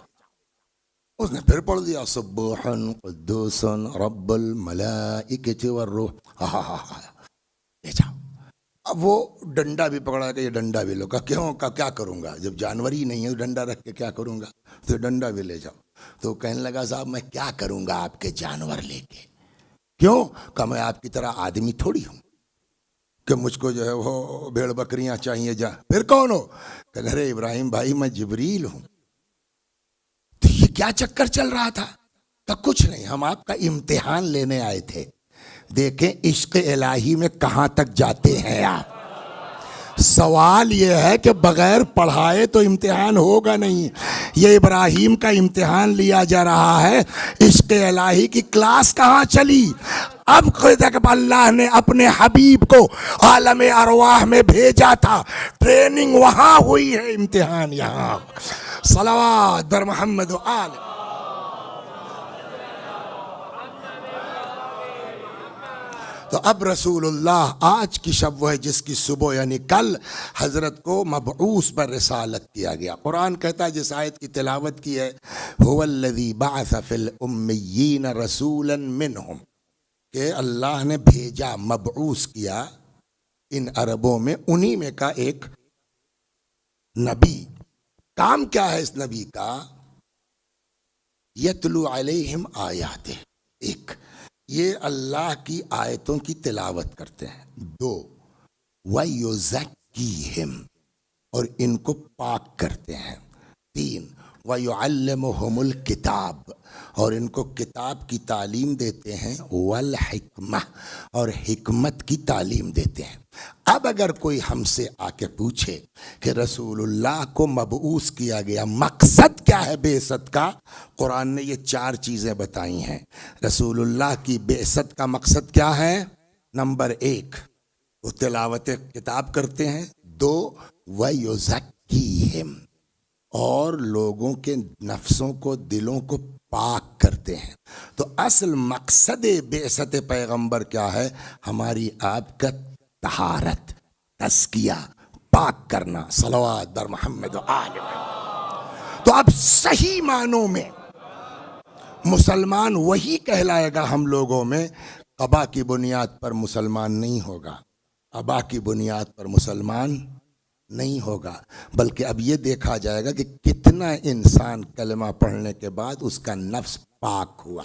اس نے پھر پڑھ دیا، سبوح قدوس رب الملائکۃ والروح، لے جاؤ۔ اب وہ ڈنڈا بھی پکڑا کہ یہ ڈنڈا بھی لو، کیوں؟ کیا کروں گا جب جانور ہی نہیں ہے، ڈنڈا رکھ کے کیا کروں گا؟ تو ڈنڈا بھی لے جاؤ۔ تو کہنے لگا صاحب میں کیا کروں گا آپ کے جانور لے کے؟ کیوں؟ کہ میں آپ کی طرح آدمی تھوڑی ہوں کہ مجھ کو جو ہے وہ بھیڑ بکریاں چاہیے۔ پھر کون ہو؟ کہ ارے ابراہیم بھائی میں جبریل ہوں۔ تو یہ کیا چکر چل رہا تھا؟ کہ کچھ نہیں، ہم آپ کا امتحان لینے آئے تھے، دیکھیں عشق الہی میں کہاں تک جاتے ہیں آپ۔ سوال یہ ہے کہ بغیر پڑھائے تو امتحان ہوگا نہیں، یہ ابراہیم کا امتحان لیا جا رہا ہے، عشق الہی کی کلاس کہاں چلی؟ اب اللہ نے اپنے حبیب کو عالم ارواح میں بھیجا تھا، ٹریننگ وہاں ہوئی ہے، امتحان یہاں۔ صلوات بر محمد و آل۔ تو اب رسول اللہ آج کی شب وہ ہے جس کی صبح یعنی کل حضرت کو مبعوث پر رسالت کیا گیا. قرآن کہتا ہے جس آیت کی تلاوت کی ہے هو الذی بعث فی الامیین رسولا منہم، کہ اللہ نے بھیجا مبعوث کیا ان عربوں میں انہی میں کا ایک نبی. کام کیا ہے اس نبی کا؟ یتلو علیہم آیات، ایک یہ اللہ کی آیتوں کی تلاوت کرتے ہیں. 2 وَيُزَكِّيهِمْ، اور ان کو پاک کرتے ہیں. 3 وَيُعَلِّمُهُمُ الْكِتَابَ، اور ان کو کتاب کی تعلیم دیتے ہیں. والحکمہ، اور حکمت کی تعلیم دیتے ہیں. اب اگر کوئی ہم سے آ کے پوچھے کہ رسول اللہ کو مبعوث کیا گیا، مقصد کیا ہے بعثت کا؟ قرآن نے یہ 4 چیزیں بتائی ہیں. رسول اللہ کی بعثت کا مقصد کیا ہے؟ نمبر 1 وہ تلاوت کتاب کرتے ہیں. 2 وَيُزَكِّيهِمْ، اور لوگوں کے نفسوں کو دلوں کو پاک کرتے ہیں. تو اصل مقصد بعثت پیغمبر کیا ہے؟ ہماری آپ کا طہارت، تزکیہ، پاک کرنا. صلوات بر محمد و آل محمد. تو اب صحیح معنوں میں مسلمان وہی کہلائے گا ہم لوگوں میں. قبا کی بنیاد پر مسلمان نہیں ہوگا، قبا کی بنیاد پر مسلمان نہیں ہوگا، بلکہ اب یہ دیکھا جائے گا کہ کتنا انسان کلمہ پڑھنے کے بعد اس کا نفس پاک ہوا.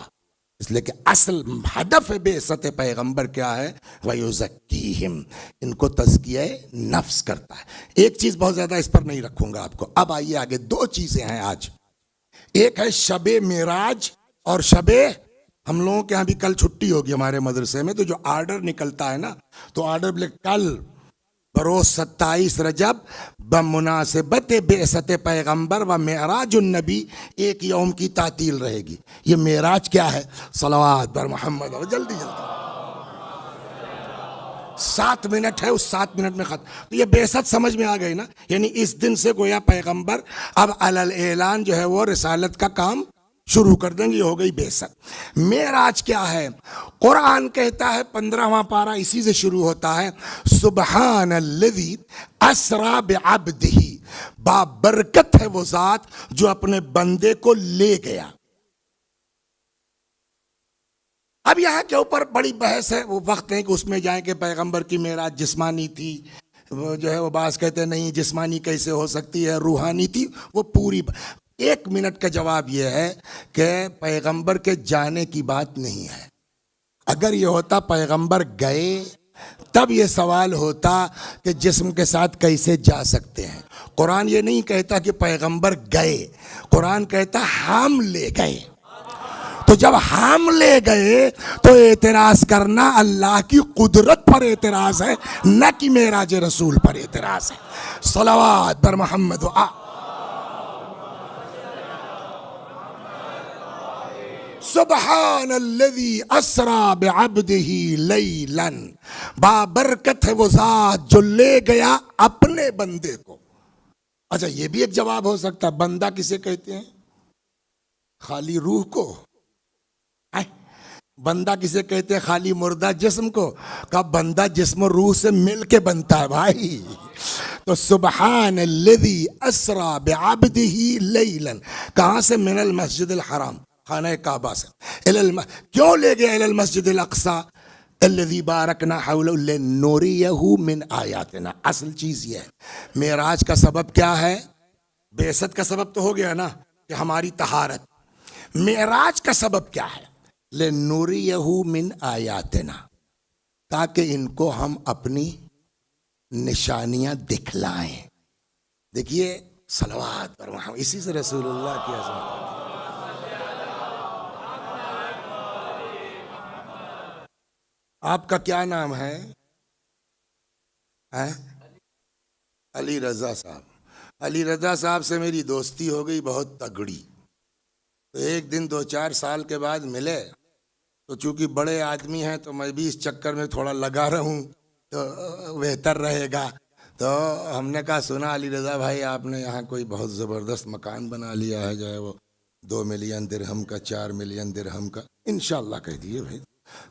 اس لیے کہ اصل ہدف بعثت پیغمبر کیا ہے؟ وَيُزَكِّيهِمْ، ان کو تزکیہ نفس کرتا ہے. ایک چیز بہت زیادہ اس پر نہیں رکھوں گا آپ کو. اب آئیے آگے. 2 چیزیں ہیں آج. ایک ہے شب معراج اور شب، ہم لوگوں کے ہاں بھی کل چھٹی ہوگی ہمارے مدرسے میں، تو جو آرڈر نکلتا ہے نا تو آرڈر کل بروز 27 رجب بمناسبت بعثت پیغمبر و معراج النبی 1 یوم کی تعطیل رہے گی. یہ معراج کیا ہے؟ صلوات بر محمد. جلدی 7 منٹ ہے، اس 7 منٹ میں ختم. تو یہ بعثت سمجھ میں آ گئی نا. یعنی اس دن سے گویا پیغمبر اب علی الاعلان جو ہے وہ رسالت کا کام شروع کر دیں گے. یہ ہو گئی بعثت. معراج کیا ہے؟ قرآن کہتا ہے 15واں پارہ اسی سے شروع ہوتا ہے. سبحان الذی اسری بعبدہ، بابرکت ہے وہ ذات جو اپنے بندے کو لے گیا. اب یہاں کے اوپر بڑی بحث ہے، وہ وقت نہیں کہ اس میں جائیں کہ پیغمبر کی معراج جسمانی تھی، وہ جو ہے وہ بعض کہتے ہیں نہیں جسمانی کیسے ہو سکتی ہے، روحانی تھی. وہ پوری 1 منٹ کا جواب یہ ہے کہ پیغمبر کے جانے کی بات نہیں ہے. اگر یہ ہوتا پیغمبر گئے تب یہ سوال ہوتا کہ جسم کے ساتھ کیسے جا سکتے ہیں. قرآن یہ نہیں کہتا کہ پیغمبر گئے، قرآن کہتا ہم لے گئے. تو جب ہم لے گئے تو اعتراض کرنا اللہ کی قدرت پر اعتراض ہے، نہ کہ معراج رسول پر اعتراض ہے. صلوات بر محمد. سبحان الذی اسری بعبدہ لیلا، بابرکت ہے وہ ذات جو لے گیا اپنے بندے کو. اچھا یہ بھی ایک جواب ہو سکتا ہے، بندہ کسے کہتے ہیں؟ خالی روح کو. بندہ کسے کہتے ہیں؟ خالی مردہ جسم کو. کہا بندہ جسم و روح سے مل کے بنتا ہے بھائی. تو سبحان الذی اسری بعبدہ لیلا، کہاں سے؟ من المسجد الحرام، خانہ کعبہ سے. کیوں لے گیا الی المسجد الاقصی الذی بارکنا حولہ لنریہ من آیاتنا؟ اصل چیز یہ ہے. معراج کا سبب کیا ہے؟ بعثت کا سبب تو ہو گیا نا کہ ہماری طہارت. معراج کا سبب کیا ہے؟ لنریہ من آیاتنا، تاکہ ان کو ہم اپنی نشانیاں دکھلائیں. دیکھیے صلوات پر محمد، اسی سے رسول اللہ کی عظمت. آپ کا کیا نام ہے؟ علی رضا صاحب. علی رضا صاحب سے میری دوستی ہو گئی بہت تگڑی. تو ایک دن 2-4 سال کے بعد ملے، تو چونکہ بڑے آدمی ہیں تو میں بھی اس چکر میں تھوڑا لگا رہوں تو بہتر رہے گا. تو ہم نے کہا سنا علی رضا بھائی آپ نے یہاں کوئی بہت زبردست مکان بنا لیا ہے، جو ہے وہ 2 ملین درہم کا، 4 ملین درہم کا. انشاءاللہ کہہ دیے بھائی.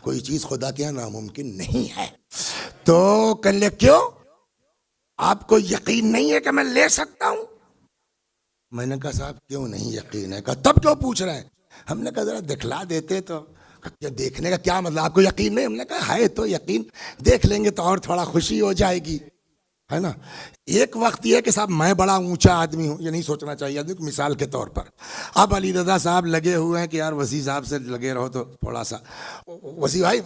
کوئی چیز خدا کے یہاں ناممکن نہیں ہے. تو کہنے لے کیوں آپ کو یقین نہیں ہے کہ میں لے سکتا ہوں؟ میں نے کہا صاحب کیوں نہیں یقین ہے؟ کہا تب کیوں پوچھ رہے ہیں؟ ہم نے کہا ذرا دکھلا دیتے تو. دیکھنے کا کیا مطلب، آپ کو یقین نہیں؟ ہم نے کہا ہے تو یقین، دیکھ لیں گے تو اور تھوڑا خوشی ہو جائے گی، ہے نا. ایک وقت یہ کہ صاحب میں بڑا اونچا آدمی ہوں، یہ نہیں سوچنا چاہیے آدمی کو. مثال کے طور پر اب علی رضا صاحب لگے ہوئے ہیں کہ یار وسیع صاحب سے لگے رہو تو تھوڑا سا، وسیع بھائی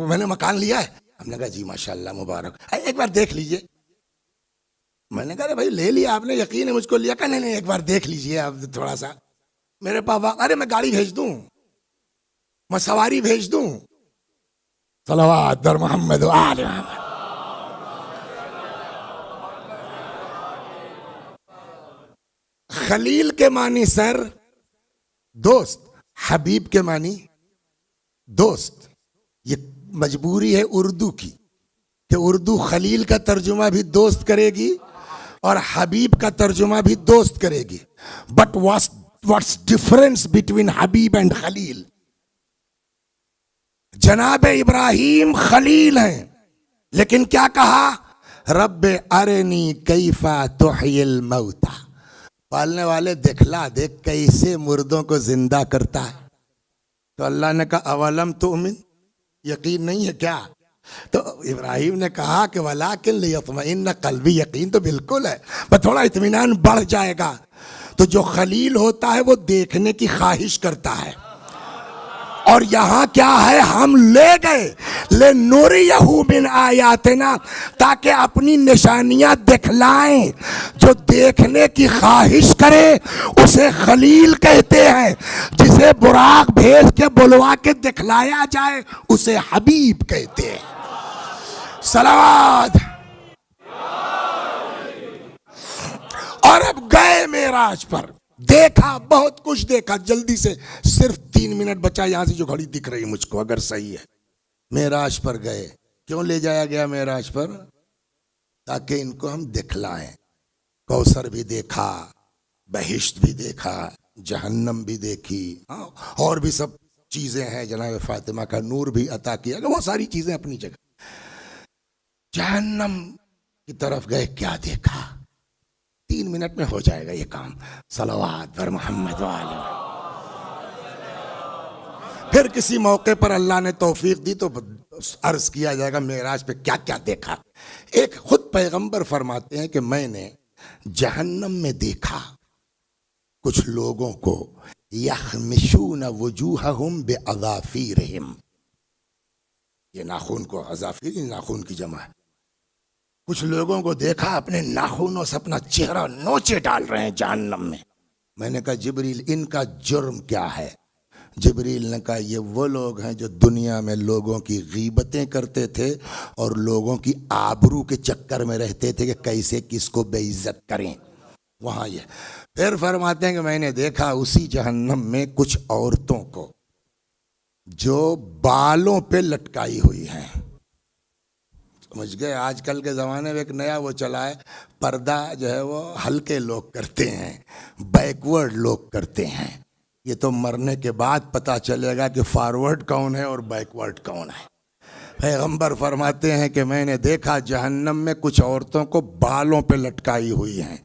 میں نے مکان لیا ہے. ہم نے کہا جی ماشاء اللہ مبارک، ایک بار دیکھ لیجئے. میں نے کہا ارے بھائی لے لیا آپ نے، یقین ہے مجھ کو لیا؟ کہ نہیں نہیں ایک بار دیکھ لیجئے آپ تھوڑا سا. میرے پاپا ارے میں گاڑی بھیج دوں، میں سواری بھیج دوں. صلوات در محمد و آل محمد. خلیل کے معنی سر دوست، حبیب کے معنی دوست. یہ مجبوری ہے اردو کی کہ اردو خلیل کا ترجمہ بھی دوست کرے گی اور حبیب کا ترجمہ بھی دوست کرے گی. But what's difference between Habib and Khalil? جناب ابراہیم خلیل ہیں، لیکن کیا کہا؟ رب ارنی کیفا تحیی الموتى، پالنے والے دکھلا دے کیسے مردوں کو زندہ کرتا ہے. تو اللہ نے کہا اولم تؤمن، یقین نہیں ہے کیا؟ تو ابراہیم نے کہا کہ ولیکن لیطمئن قلبی، یقین تو بالکل ہے پر تھوڑا اطمینان بڑھ جائے گا. تو جو خلیل ہوتا ہے وہ دیکھنے کی خواہش کرتا ہے. اور یہاں کیا ہے، ہم لے گئے لنُرِيَهُ مِنْ آیاتنا، تاکہ اپنی نشانیاں دکھلائیں. جو دیکھنے کی خواہش کرے اسے خلیل کہتے ہیں، جسے براق بھیج کے بلوا کے دکھلایا جائے اسے حبیب کہتے ہیں. صلوات. اور اب گئے معراج پر، دیکھا بہت کچھ دیکھا. جلدی سے صرف 3 منٹ بچا یہاں سے جو گھڑی دکھ رہی مجھ کو اگر صحیح ہے. معراج پر گئے. کیوں لے جایا گیا معراج پر؟ تاکہ ان کو ہم دکھلائیں. کوثر بھی دیکھا، بہشت بھی دیکھا، جہنم بھی دیکھی، اور بھی سب چیزیں ہیں. جناب فاطمہ کا نور بھی عطا کیا گیا، وہ ساری چیزیں اپنی جگہ. جہنم کی طرف گئے، کیا دیکھا؟ 3 منٹ میں ہو جائے گا یہ کام. صلوات بر محمد وآلہ. پھر کسی موقع پر اللہ نے توفیق دی تو عرض کیا جائے گا معراج پہ کیا کیا دیکھا. ایک خود پیغمبر فرماتے ہیں کہ میں نے جہنم میں دیکھا کچھ لوگوں کو یخمشون وجوہہم باظافیرہم. یہ ناخن کو اظافیر، ناخن کی جمع ہے. کچھ لوگوں کو دیکھا اپنے ناخنوں سے اپنا چہرہ نوچے ڈال رہے ہیں جہنم میں. میں نے کہا جبریل ان کا جرم کیا ہے؟ جبریل نے کہا یہ وہ لوگ ہیں جو دنیا میں لوگوں کی غیبتیں کرتے تھے اور لوگوں کی آبرو کے چکر میں رہتے تھے کہ کیسے کس کو بے عزت کریں. وہاں یہ پھر فرماتے ہیں کہ میں نے دیکھا اسی جہنم میں کچھ عورتوں کو جو بالوں پہ لٹکائی ہوئی ہیں. سمجھ گئے؟ آج کل کے زمانے میں ایک نیا وہ چلا ہے، پردہ جو ہے وہ ہلکے لوگ کرتے ہیں، بیکورڈ لوگ کرتے ہیں. یہ تو مرنے کے بعد پتہ چلے گا کہ فارورڈ کون ہے اور بیکورڈ کون ہے. پیغمبر فرماتے ہیں کہ میں نے دیکھا جہنم میں کچھ عورتوں کو بالوں پہ لٹکائی ہوئی ہیں.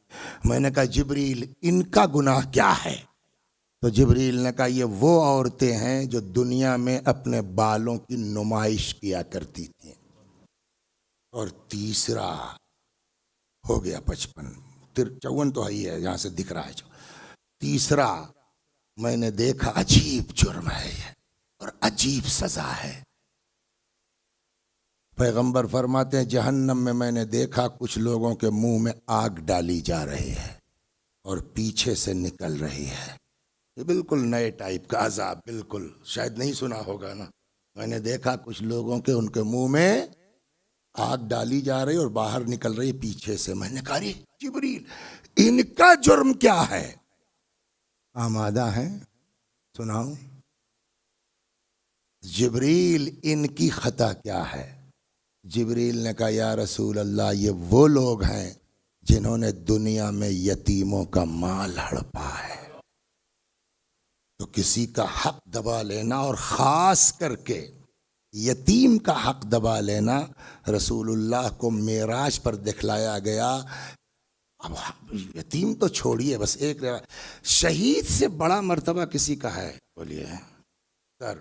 میں نے کہا جبریل ان کا گناہ کیا ہے؟ تو جبریل نے کہا یہ وہ عورتیں ہیں جو دنیا میں اپنے بالوں کی نمائش کیا کرتی تھیں. اور تیسرا ہو گیا 55، 54 تو ہی ہے یہاں سے دکھ رہا ہے. جو تیسرا میں نے دیکھا، عجیب جرم ہے یہ اور عجیب سزا ہے. پیغمبر فرماتے ہیں جہنم میں نے دیکھا کچھ لوگوں کے منہ میں آگ ڈالی جا رہی ہے اور پیچھے سے نکل رہی ہے. یہ بالکل نئے ٹائپ کا عذاب، بالکل شاید نہیں سنا ہوگا نا. میں نے دیکھا کچھ لوگوں کے ان کے منہ میں آگ ڈالی جا رہی اور باہر نکل رہی پیچھے سے. میں نے کہا ارے جبریل ان کا جرم کیا ہے؟ آمادہ ہیں؟ سناؤں. جبریل ان کی خطا کیا ہے؟ جبریل نے کہا یا رسول اللہ یہ وہ لوگ ہیں جنہوں نے دنیا میں یتیموں کا مال ہڑپا ہے. تو کسی کا حق دبا لینا اور خاص کر کے یتیم کا حق دبا لینا رسول اللہ کو معراج پر دکھلایا گیا. اب یتیم تو چھوڑیے، بس ایک شہید سے بڑا مرتبہ کسی کا ہے؟ بولیے سر.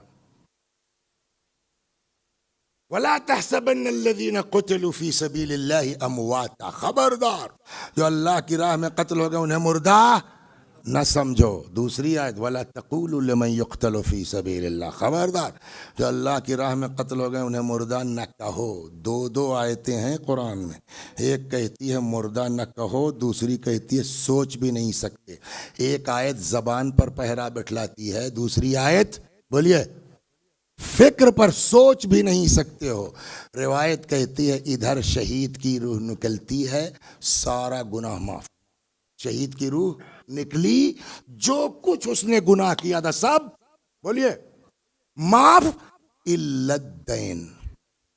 وَلَا تَحْسَبَنَّ الَّذِينَ قُتِلُوا فِي سَبِيلِ اللَّهِ أَمْوَاتًا، خبردار جو اللہ کی راہ میں قتل ہو گئے انہیں مردہ نہ سمجھو. دوسری آیت وَلَا تَقُولُوا لِمَنْ يُقْتَلُ فِي سَبِيلِ اللَّهِ، خبردار جو اللہ کی راہ میں قتل ہو گئے انہیں مردہ نہ کہو. دو آیتیں ہیں قرآن میں، ایک کہتی ہے مردہ نہ کہو، دوسری کہتی ہے سوچ بھی نہیں سکتے. ایک آیت زبان پر پہرا بٹھلاتی ہے، دوسری آیت بولیے فکر پر سوچ بھی نہیں سکتے ہو. روایت کہتی ہے ادھر شہید کی روح نکلتی ہے سارا گناہ معاف. شہید کی روح نکلی، جو کچھ اس نے گناہ کیا تھا سب بولیے معاف، الا الدین،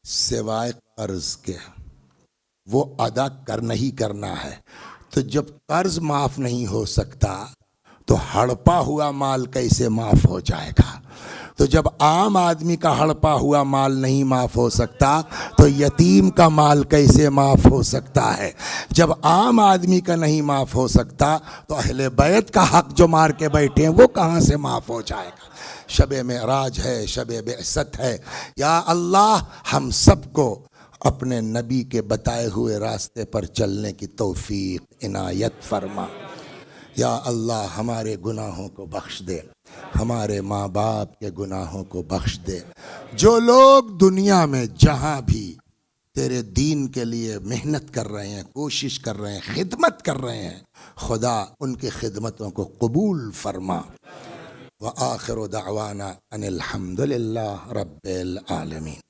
سوائے قرض کے، وہ ادا کرنا ہی کرنا ہے. تو جب قرض معاف نہیں ہو سکتا تو ہڑپا ہوا مال کیسے معاف ہو جائے گا؟ تو جب عام آدمی کا ہڑپا ہوا مال نہیں معاف ہو سکتا تو یتیم کا مال کیسے معاف ہو سکتا ہے؟ جب عام آدمی کا نہیں معاف ہو سکتا تو اہل بیت کا حق جو مار کے بیٹھے ہیں وہ کہاں سے معاف ہو جائے گا؟ شب معراج ہے، شب بعثت ہے. یا اللہ ہم سب کو اپنے نبی کے بتائے ہوئے راستے پر چلنے کی توفیق عنایت فرما. یا اللہ ہمارے گناہوں کو بخش دے، ہمارے ماں باپ کے گناہوں کو بخش دے. جو لوگ دنیا میں جہاں بھی تیرے دین کے لیے محنت کر رہے ہیں، کوشش کر رہے ہیں، خدمت کر رہے ہیں، خدا ان کی خدمتوں کو قبول فرما. وآخر دعوانا ان الحمد للہ رب العالمین.